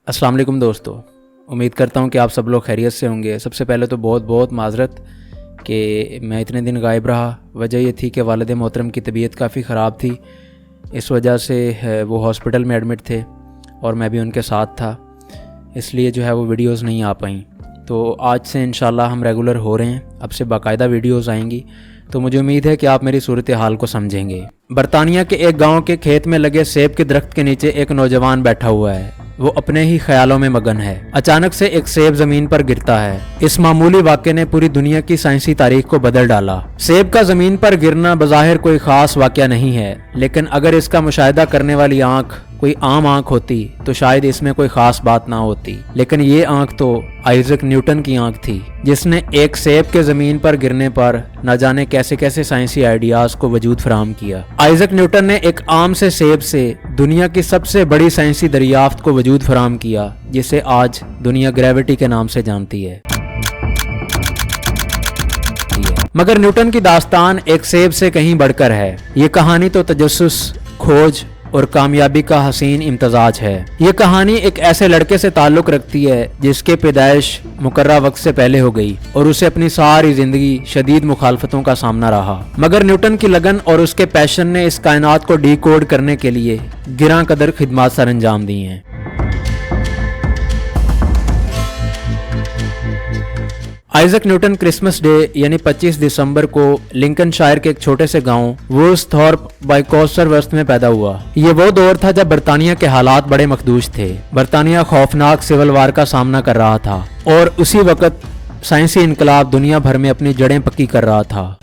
अस्सलाम वालेकुम दोस्तों, उम्मीद करता हूँ कि आप सब लोग खैरियत से होंगे। सबसे पहले तो बहुत बहुत माजरत कि मैं इतने दिन गायब रहा। वजह ये थी कि वालिद मोहतरम की तबीयत काफ़ी ख़राब थी, इस वजह से वो हॉस्पिटल में एडमिट थे और मैं भी उनके साथ था, इसलिए जो है वो वीडियोस नहीं आ पाई। तो आज से इंशाल्लाह हम रेगुलर हो रहे हैं, अब से बाकायदा वीडियोस आएंगी। तो मुझे उम्मीद है कि आप मेरी सूरत हाल को समझेंगे। बरतानिया के एक गांव के खेत में लगे सेब के दरख्त के नीचे एक नौजवान बैठा हुआ है। वो अपने ही ख्यालों में मगन है। अचानक से एक सेब जमीन पर गिरता है। इस मामूली वाक़े ने पूरी दुनिया की साइंसी तारीख को बदल डाला। सेब का जमीन पर गिरना बज़ाहिर कोई खास वाक़या नहीं है, लेकिन अगर इसका मुशाहिदा करने वाली आंख कोई आम आंख होती तो शायद इसमें कोई खास बात ना होती। लेकिन ये आंख तो आइजक न्यूटन की आंख थी, जिसने एक सेब के जमीन पर गिरने पर न जाने कैसे कैसे साइंसी आइडियाज को वजूद फराहम किया। आइजक न्यूटन ने एक आम से सेब से दुनिया की सबसे बड़ी साइंसी दरियाफ्त को वजूद फराहम किया, जिसे आज दुनिया ग्रेविटी के नाम से जानती है। मगर न्यूटन की दास्तान एक सेब से कहीं बढ़कर है। ये कहानी तो तजस्सुस, खोज और कामयाबी का हसीन इम्तजाज है। ये कहानी एक ऐसे लड़के से ताल्लुक़ रखती है जिसके पैदाइश मुकर्रा वक्त से पहले हो गई और उसे अपनी सारी जिंदगी शदीद मुखालफतों का सामना रहा। मगर न्यूटन की लगन और उसके पैशन ने इस कायनात को डीकोड करने के लिए गिरां कदर खिदमात सर अंजाम दी हैं। आइजक न्यूटन क्रिसमस डे यानी 25 दिसंबर को लिंकनशायर के एक छोटे से गांव वुल्सथॉर्प बाइकोस्टरवर्थ में पैदा हुआ। ये वो दौर था जब बरतानिया के हालात बड़े मखदूश थे। बरतानिया खौफनाक सिविल वार का सामना कर रहा था और उसी वक्त साइंसी इनकलाब दुनिया भर में अपनी जड़ें पक्की कर रहा था।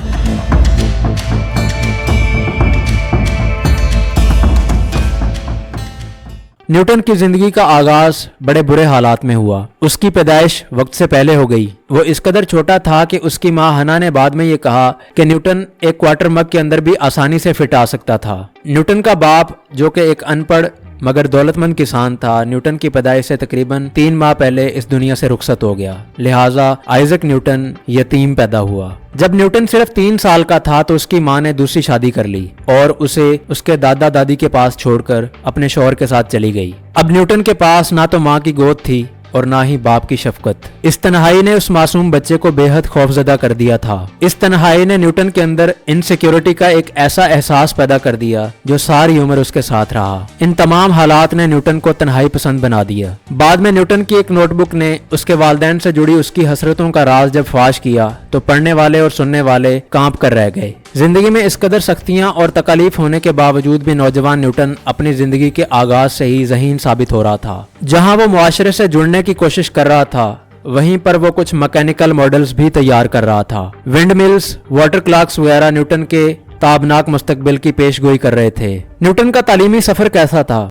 न्यूटन की जिंदगी का आगाज बड़े बुरे हालात में हुआ। उसकी पैदाइश वक्त से पहले हो गई। वो इस कदर छोटा था कि उसकी माँ हना ने बाद में ये कहा कि न्यूटन एक क्वार्टर मग के अंदर भी आसानी से फिट आ सकता था। न्यूटन का बाप, जो कि एक अनपढ़ मगर दौलतमंद किसान था, न्यूटन की पैदाइश से तकरीबन 3 माह पहले इस दुनिया से रुखसत हो गया। लिहाजा आइजक न्यूटन यतीम पैदा हुआ। जब न्यूटन सिर्फ 3 साल का था तो उसकी माँ ने दूसरी शादी कर ली और उसे उसके दादा दादी के पास छोड़कर अपने शौहर के साथ चली गई। अब न्यूटन के पास ना तो माँ की गोद थी और ना ही बाप की शफकत। इस तन्हाई ने उस मासूम बच्चे को बेहद खौफजदा कर दिया था। इस तन्हाई ने न्यूटन के अंदर इनसिक्योरिटी का एक ऐसा एहसास पैदा कर दिया जो सारी उम्र उसके साथ रहा। इन तमाम हालात ने न्यूटन को तन्हाई पसंद बना दिया। बाद में न्यूटन की एक नोटबुक ने उसके वालिदैन से जुड़ी उसकी हसरतों का राज जब फाश किया तो पढ़ने वाले और सुनने वाले कांप कर रह गए। जिंदगी में इस कदर सख्तियां और तकालीफ होने के बावजूद भी नौजवान न्यूटन अपनी जिंदगी के आगाज से ही ज़हीन साबित हो रहा था। जहां वो मुआशरे से जुड़ने की कोशिश कर रहा था, वहीं पर वो कुछ मैकेनिकल मॉडल्स भी तैयार कर रहा था। विंड मिल्स, वाटर क्लॉक्स वगैरह न्यूटन के ताबनाक मुस्तकबिल की पेशगोई कर रहे थे। न्यूटन का तालीमी सफर कैसा था?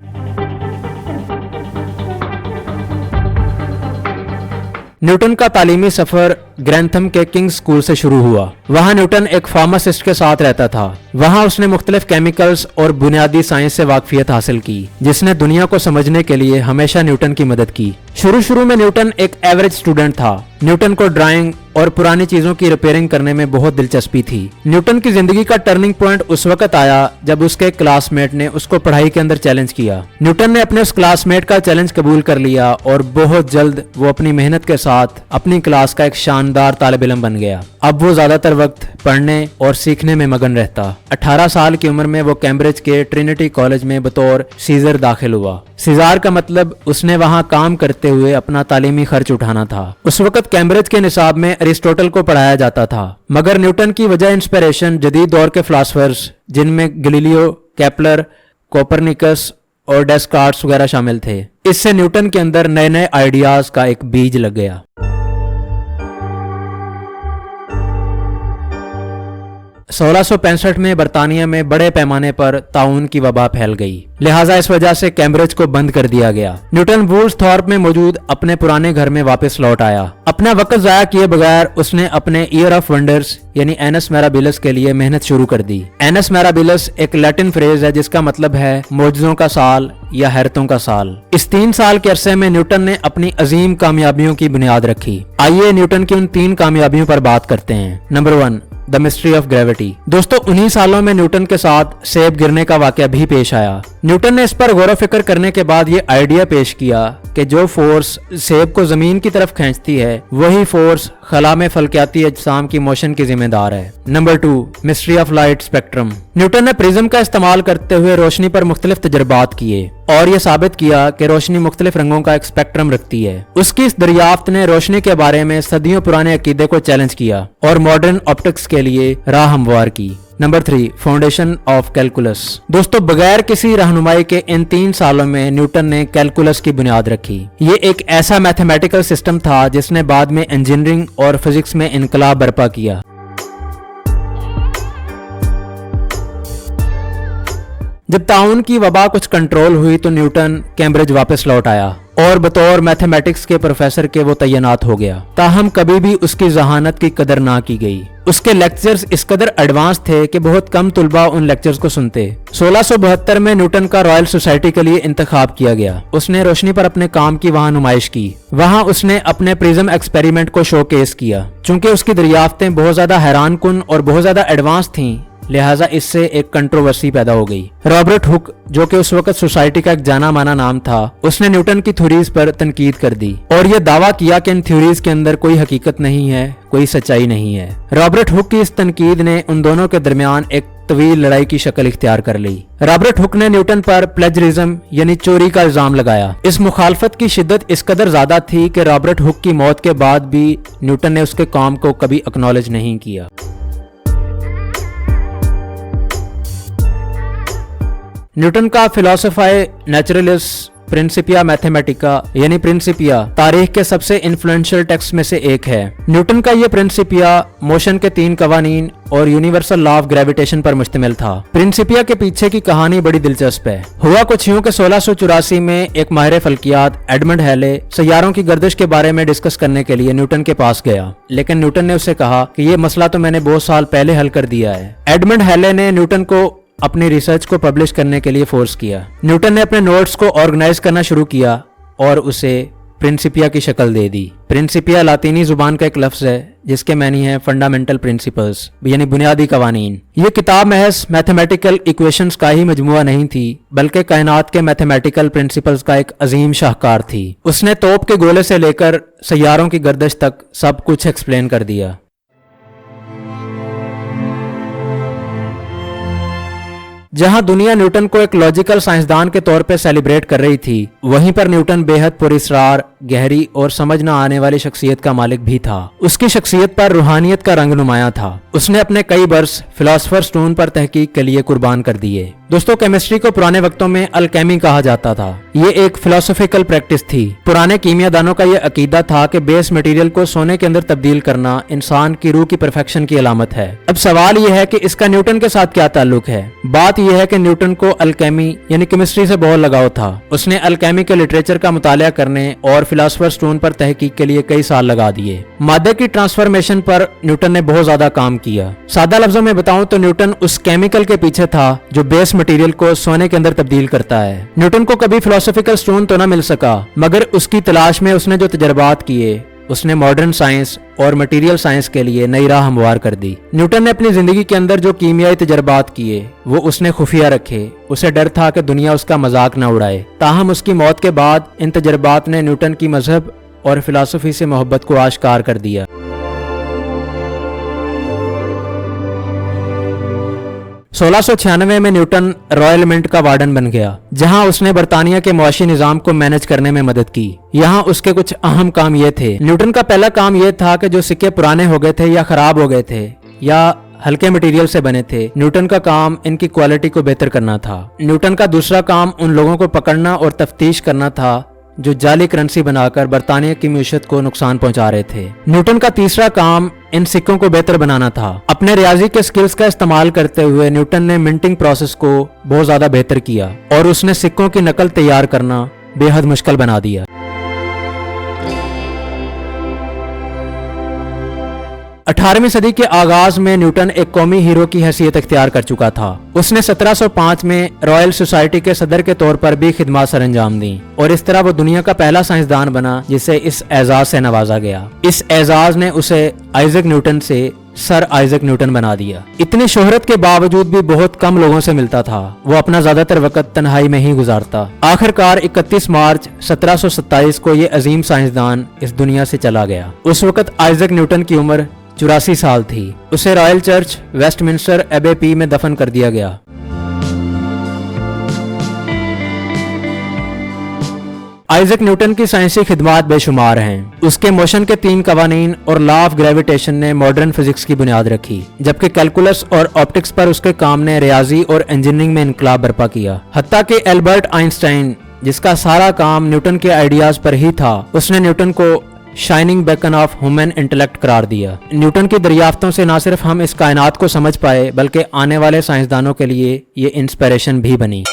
न्यूटन का तालीमी सफर ग्रैंथम के किंग्स स्कूल से शुरू हुआ। वहां न्यूटन एक फार्मासिस्ट के साथ रहता था। वहां उसने मुख्तलिफ केमिकल्स और बुनियादी साइंस से वाकफियत हासिल की, जिसने दुनिया को समझने के लिए हमेशा न्यूटन की मदद की। शुरू में न्यूटन एक एवरेज स्टूडेंट था। न्यूटन को ड्राइंग और पुरानी चीजों की रिपेयरिंग करने में बहुत दिलचस्पी थी। न्यूटन की जिंदगी का टर्निंग पॉइंट उस वक्त आया जब उसके क्लासमेट ने उसको पढ़ाई के अंदर चैलेंज किया। न्यूटन ने अपने उस क्लासमेट का चैलेंज कबूल कर लिया और बहुत जल्द वो अपनी मेहनत के साथ अपनी क्लास का एक शानदार तालिब इल्म बन गया। अब वो ज्यादातर वक्त पढ़ने और सीखने में मगन रहता। 18 साल की उम्र में वो कैम्ब्रिज के ट्रिनिटी कॉलेज में बतौर सीजर दाखिल हुआ। सीजार का मतलब उसने वहां काम करते हुए अपना तालीमी खर्च उठाना था। उस वक्त कैम्ब्रिज के निसाब में अरिस्टोटल को पढ़ाया जाता था, मगर न्यूटन की वजह इंस्पिरेशन जदीद दौर के फिलासफर्स जिनमें गैलीलियो, केपलर, कोपरनिकस और डेस्कार्ट्स वगैरह शामिल थे। इससे न्यूटन के अंदर नए नए आइडियाज का एक बीज लग गया। 1665 में बरतानिया में बड़े पैमाने पर ताउन की वबा फैल गई। लिहाजा इस वजह से कैम्ब्रिज को बंद कर दिया गया। न्यूटन वुल्सथॉर्प में मौजूद अपने पुराने घर में वापस लौट आया। अपना वक्त जाया किए बगैर उसने अपने ईयर ऑफ वंडर्स यानी एनस मैराबिलस के लिए मेहनत शुरू कर दी। एनस मैराबिलस एक लैटिन फ्रेज है जिसका मतलब है मौजज़ों का साल या हैरतों का साल। इस 3 साल के अरसे में न्यूटन ने अपनी अजीम कामयाबियों की बुनियाद रखी। आइए न्यूटन की उन 3 कामयाबियों पर बात करते हैं। Number 1, the mystery of gravity. दोस्तों, उन्हीं सालों में न्यूटन के साथ सेब गिरने का वाकया भी पेश आया। न्यूटन ने इस पर गौर फिक्र करने के बाद ये आइडिया पेश किया कि जो फोर्स सेब को जमीन की तरफ खींचती है वही फोर्स खला में फल्कियाती अजसाम की मोशन की जिम्मेदार है। Number 2, mystery of light spectrum. Newton ने प्रिज्म का इस्तेमाल करते हुए रोशनी पर मुख्तलिफ तजर्बात किए और ये साबित किया कि रोशनी मुख्तलिफ रंगों का एक स्पेक्ट्रम रखती है। उसकी इस दरियाफ्त ने रोशनी के बारे में सदियों पुराने अकीदे को चैलेंज किया और मॉडर्न ऑप्टिक्स के लिए राह हमवार की। Number 3, foundation of calculus. दोस्तों, बगैर किसी रहनुमाई के इन 3 सालों में न्यूटन ने कैलकुलस की बुनियाद रखी। ये एक ऐसा मैथमेटिकल सिस्टम था जिसने बाद में इंजीनियरिंग और फिजिक्स में इनकलाब बर्पा किया। जब ताउन की वबा कुछ कंट्रोल हुई तो न्यूटन कैम्ब्रिज वापस लौट आया और बतौर मैथमेटिक्स के प्रोफेसर के वो तैनात हो गया। ताहम कभी भी उसकी जहानत की कदर ना की गई। उसके लेक्चर्स इस कदर एडवांस थे कि बहुत कम तुलबा उन लेक्चर्स को सुनते। 1672 में न्यूटन का रॉयल सोसाइटी के लिए इंतखाब किया गया। उसने रोशनी पर अपने काम की वहां नुमाइश की। वहां उसने अपने प्रिज्म एक्सपेरिमेंट को शोकेस किया। चूंकि उसकी दरियाफ्तें बहुत ज्यादा हैरान कुन और बहुत ज्यादा एडवांस थीं, लिहाजा इससे एक कंट्रोवर्सी पैदा हो गई। रॉबर्ट हुक, जो कि उस वक्त सोसाइटी का एक जाना माना नाम था, उसने न्यूटन की थ्योरीज पर तनकीद कर दी और यह दावा किया कि इन थ्योरीज के अंदर कोई हकीकत नहीं है, कोई सच्चाई नहीं है। रॉबर्ट हुक की इस तनकीद ने उन दोनों के दरमियान एक तवील लड़ाई की शक्ल इख्तियार कर ली। रॉबर्ट हुक ने न्यूटन पर प्लेजरिज्म यानी चोरी का इल्जाम लगाया। इस मुखालफत की शिद्दत इस कदर ज्यादा थी कि रॉबर्ट हुक की मौत के बाद भी न्यूटन ने उसके काम को कभी एक्नॉलेज नहीं किया। न्यूटन का फिलोसोफाई नेचुरलिस प्रिंसिपिया मैथमेटिका यानी प्रिंसिपिया तारीख के सबसे इन्फ्लुएंशियल टेक्स्ट में से एक है। न्यूटन का ये प्रिंसिपिया मोशन के 3 कवानीन और यूनिवर्सल लॉ ऑफ ग्रेविटेशन पर मुश्तमिल था। प्रिंसिपिया के पीछे की कहानी बड़ी दिलचस्प है। हुआ कुछ यूं कि 1684 में एक माहिर फल्कियात एडमंड हैले सैयारों की गर्दिश के बारे में डिस्कस करने के लिए न्यूटन के पास गया, लेकिन न्यूटन ने उससे कहा कि ये मसला तो मैंने बहुत साल पहले हल कर दिया है। एडमंड हैले ने न्यूटन को अपनी रिसर्च को पब्लिश करने के लिए फोर्स किया। न्यूटन ने अपने नोट्स को ऑर्गेनाइज करना शुरू किया और उसे प्रिंसिपिया की शक्ल दे दी। प्रिंसिपिया लातीनी जुबान का एक लफ्ज है जिसके मानी है फंडामेंटल प्रिंसिपल्स यानी बुनियादी कवानीन। ये किताब महज मैथमेटिकल इक्वेशंस का ही मजमुआ नहीं थी, बल्कि कायनात के मैथमेटिकल प्रिंसिपल्स का एक अजीम शाहकार थी। उसने तोप के गोले से लेकर सैयारों की गर्दिश तक सब कुछ एक्सप्लेन कर दिया। जहां दुनिया न्यूटन को एक लॉजिकल साइंसदान के तौर पर सेलिब्रेट कर रही थी, वहीं पर न्यूटन बेहद पुरस्रार, गहरी और समझ न आने वाली शख्सियत का मालिक भी था। उसकी शख्सियत पर रूहानियत का रंग नुमाया था। उसने अपने कई बरस फिलोसफर स्टोन पर तहकीक के लिए कुर्बान कर दिए। दोस्तों, केमिस्ट्री को पुराने वक्तों में अल्केमी कहा जाता था। ये एक फिलोसॉफिकल प्रैक्टिस थी। पुराने कीमियादानों का यह अकीदा था कि बेस मटेरियल को सोने के अंदर तब्दील करना इंसान की रूह की परफेक्शन की अलामत है। अब सवाल यह है कि इसका न्यूटन के साथ क्या ताल्लुक है। बात यह है कि न्यूटन को अल्केमी यानी केमिस्ट्री से बहुत लगाव था। उसने अल्केमी के लिटरेचर का मुतालिया करने और फिलोसफर स्टोन पर तहकीक के लिए कई साल लगा दिए। मादे की ट्रांसफॉर्मेशन पर न्यूटन ने बहुत ज्यादा काम किया। सादा लफ्जों में बताऊं तो न्यूटन उस केमिकल के पीछे था जो बेस मटेरियल को सोने के अंदर तब्दील करता है। न्यूटन को कभी फिलोसॉफिकल स्टोन तो न मिल सका, मगर उसकी तलाश में उसने जो तजर्बात किए, उसने मॉडर्न साइंस और मटेरियल साइंस के लिए नई राह हमवार कर दी। न्यूटन ने अपनी जिंदगी के अंदर जो कीमियाई तजर्बात किए वो उसने खुफिया रखे। उसे डर था कि दुनिया उसका मजाक न उड़ाए। ताहम उसकी मौत के बाद इन तजर्बात ने न्यूटन की मजहब और फिलॉसफी से मोहब्बत को आश्कार कर दिया। 1696 में न्यूटन रॉयल मिंट का वार्डन बन गया, जहां उसने बरतानिया के मुआशी निजाम को मैनेज करने में मदद की। यहां उसके कुछ अहम काम ये थे। न्यूटन का पहला काम ये था कि जो सिक्के पुराने हो गए थे या खराब हो गए थे या हल्के मटेरियल से बने थे, न्यूटन का काम इनकी क्वालिटी को बेहतर करना था। न्यूटन का दूसरा काम उन लोगों को पकड़ना और तफ्तीश करना था जो जाली करेंसी बनाकर बरतानिया की मईशत को नुकसान पहुंचा रहे थे। न्यूटन का तीसरा काम इन सिक्कों को बेहतर बनाना था। अपने रियाजी के स्किल्स का इस्तेमाल करते हुए न्यूटन ने मिंटिंग प्रोसेस को बहुत ज्यादा बेहतर किया और उसने सिक्कों की नकल तैयार करना बेहद मुश्किल बना दिया। 18वीं सदी के आगाज में न्यूटन एक कौमी हीरो की हैसियत इख्तियार कर चुका था। उसने 1705 में रॉयल सोसाइटी के सदर के तौर पर भी खिदमत सर अंजाम दी और इस तरह वो दुनिया का पहला साइंसदान बना जिसे इस एजाज से नवाजा गया। इस एजाज ने उसे आइजैक न्यूटन से सर आइजक न्यूटन बना दिया। इतनी शोहरत के बावजूद भी बहुत कम लोगों से मिलता था। वो अपना ज्यादातर वक्त तन्हाई में ही गुजारता। आखिरकार 31 मार्च 1727 को ये अजीम साइंसदान इस दुनिया से चला गया। उस वक्त आइजक न्यूटन की उम्र 84 साल थी। उसे रॉयल चर्च वेस्टमिंस्टर एबे में दफन कर दिया गया। आइजक न्यूटन की साइंसी खिदमात बेशुमार हैं। उसके मोशन के 3 कवानीन और लॉ ऑफ ग्रेविटेशन ने मॉडर्न फिजिक्स की बुनियाद रखी, जबकि कैलकुलस और ऑप्टिक्स पर उसके काम ने रियाजी और इंजीनियरिंग में इनकलाब बर्पा किया। हत्ता कि एल्बर्ट आइंस्टाइन, जिसका सारा काम न्यूटन के आइडियाज पर ही था, उसने न्यूटन को shining beacon of human intellect करार दिया। न्यूटन की दरियाफ्तों से न सिर्फ हम इस कायनात को समझ पाए, बल्कि आने वाले साइंसदानों के लिए ये इंस्पिरेशन भी बनी।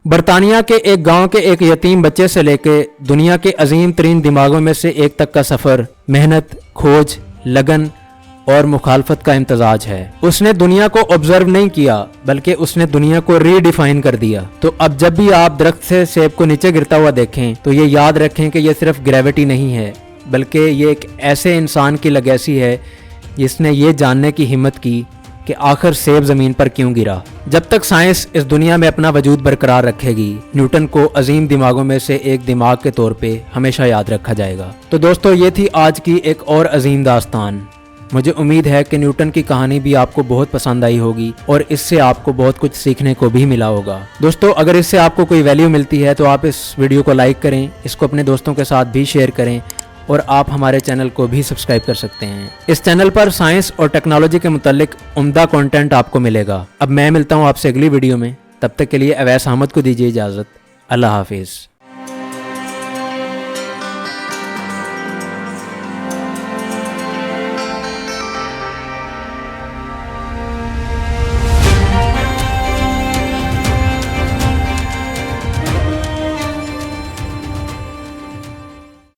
बर्तानिया के एक गांव के एक यतीम बच्चे से लेके दुनिया के अजीम तरीन दिमागों में से एक तक का सफर मेहनत, खोज, लगन और मुखालफत का इम्तजाज है। उसने दुनिया को ऑब्जर्व नहीं किया, बल्कि उसने दुनिया को रीडिफाइन कर दिया। तो अब जब भी आप दरख्त से सेब को नीचे गिरता हुआ देखें तो ये याद रखें कि ये सिर्फ ग्रेविटी नहीं है, बल्कि ये एक ऐसे इंसान की लेगेसी है जिसने ये जानने की हिम्मत की कि आखिर सेब जमीन पर क्यों गिरा। जब तक साइंस इस दुनिया में अपना वजूद बरकरार रखेगी, न्यूटन को अजीम दिमागों में से एक दिमाग के तौर पे हमेशा याद रखा जाएगा। तो दोस्तों, ये थी आज की एक और अजीम दास्तान। मुझे उम्मीद है कि न्यूटन की कहानी भी आपको बहुत पसंद आई होगी और इससे आपको बहुत कुछ सीखने को भी मिला होगा। दोस्तों, अगर इससे आपको कोई वैल्यू मिलती है तो आप इस वीडियो को लाइक करें, इसको अपने दोस्तों के साथ भी शेयर करें और आप हमारे चैनल को भी सब्सक्राइब कर सकते हैं। इस चैनल पर साइंस और टेक्नोलॉजी के मुतालिक उम्दा कंटेंट आपको मिलेगा। अब मैं मिलता हूँ आपसे अगली वीडियो में। तब तक के लिए अवैस अहमद को दीजिए इजाज़त। अल्लाह हाफिज़।